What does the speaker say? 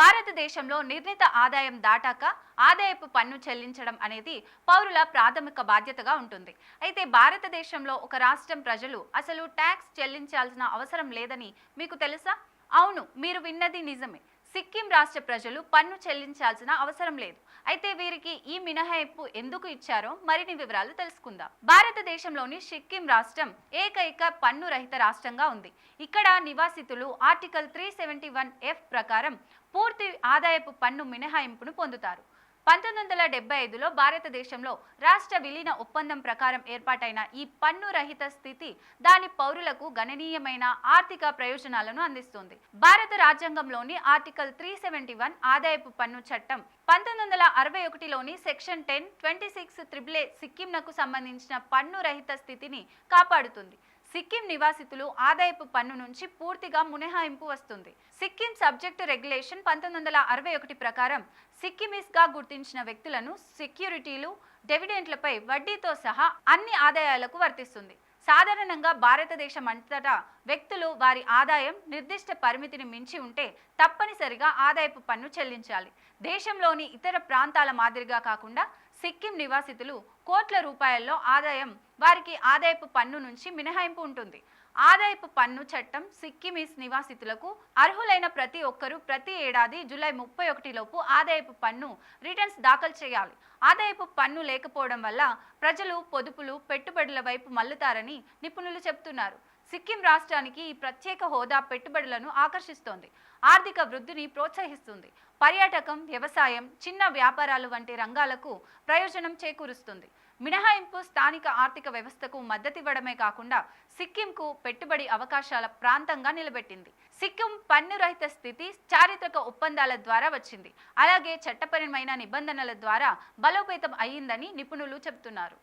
భారతదేశంలో నిర్ణీత ఆదాయం దాటాక ఆదాయపు పన్ను చెల్లించడం అనేది పౌరుల ప్రాథమిక బాధ్యతగా ఉంటుంది. అయితే భారతదేశంలో ఒక రాష్ట్రం ప్రజలు అసలు ట్యాక్స్ చెల్లించాల్సిన అవసరం లేదని మీకు తెలుసా? అవును, మీరు విన్నది నిజమే. సిక్కిం రాష్ట్ర ప్రజలు పన్ను చెల్లించాల్సిన అవసరం లేదు. అయితే వీరికి ఈ మినహాయింపు ఎందుకు ఇచ్చారో మరిన్ని వివరాలు తెలుసుకుందాం. భారతదేశంలోని సిక్కిం రాష్ట్రం ఏకైక పన్ను రహిత రాష్ట్రంగా ఉంది. ఇక్కడ నివాసితులు ఆర్టికల్ 371F ప్రకారం పూర్తి ఆదాయపు పన్ను మినహాయింపును పొందుతారు. 1975లో భారతదేశంలో రాష్ట్ర విలీన ఒప్పందం ప్రకారం ఏర్పాటైన ఈ పన్ను రహిత స్థితి దాని పౌరులకు గణనీయమైన ఆర్థిక ప్రయోజనాలను అందిస్తుంది. భారత రాజ్యాంగంలోని ఆర్టికల్ 371 ఆదాయపు పన్ను చట్టం 1961లోని సెక్షన్ 10, 26 సిక్కింనకు సంబంధించిన పన్ను రహిత స్థితిని కాపాడుతుంది. సిక్కిం నివాసితులు ఆదాయపు పన్ను నుంచి పూర్తిగా మినహాయింపు వస్తుంది. సిక్కిం సబ్జెక్టు రెగ్యులేషన్ 1961 ప్రకారం సిక్కిమీస్గా గుర్తించిన వ్యక్తులను సెక్యూరిటీలు, డివిడెంట్లపై వడ్డీతో సహా అన్ని ఆదాయాలకు వర్తిస్తుంది. సాధారణంగా భారతదేశం అంతటా వ్యక్తులు వారి ఆదాయం నిర్దిష్ట పరిమితిని మించి ఉంటే తప్పనిసరిగా ఆదాయపు పన్ను చెల్లించాలి. దేశంలోని ఇతర ప్రాంతాల మాదిరిగా కాకుండా సిక్కిం నివాసితులు కోట్ల రూపాయల్లో ఆదాయం వారికి ఆదాయపు పన్ను నుంచి మినహాయింపు ఉంటుంది. ఆదాయపు పన్ను చట్టం సిక్కిమీస్ నివాసితులకు అర్హులైన ప్రతి ఒక్కరూ ప్రతి ఏడాది జూలై 31 లోపు ఆదాయపు పన్ను రిటర్న్స్ దాఖలు చేయాలి. ఆదాయపు పన్ను లేకపోవడం వల్ల ప్రజలు పొదుపులు, పెట్టుబడుల వైపు మల్లుతారని నిపుణులు చెబుతున్నారు. సిక్కిం రాష్ట్రానికి ఈ ప్రత్యేక హోదా పెట్టుబడులను ఆకర్షిస్తోంది, ఆర్థిక వృద్ధిని ప్రోత్సహిస్తుంది, పర్యాటకం, వ్యవసాయం, చిన్న వ్యాపారాలు వంటి రంగాలకు ప్రయోజనం చేకూరుస్తుంది. మినహాయింపు స్థానిక ఆర్థిక వ్యవస్థకు మద్దతివ్వడమే కాకుండా సిక్కింకు పెట్టుబడి అవకాశాల ప్రాంతంగా నిలబెట్టింది. సిక్కిం పన్ను రహిత స్థితి చారిత్రక ఒప్పందాల ద్వారా వచ్చింది, అలాగే చట్టపరమైన నిబంధనల ద్వారా బలోపేతం అయ్యిందని నిపుణులు చెబుతున్నారు.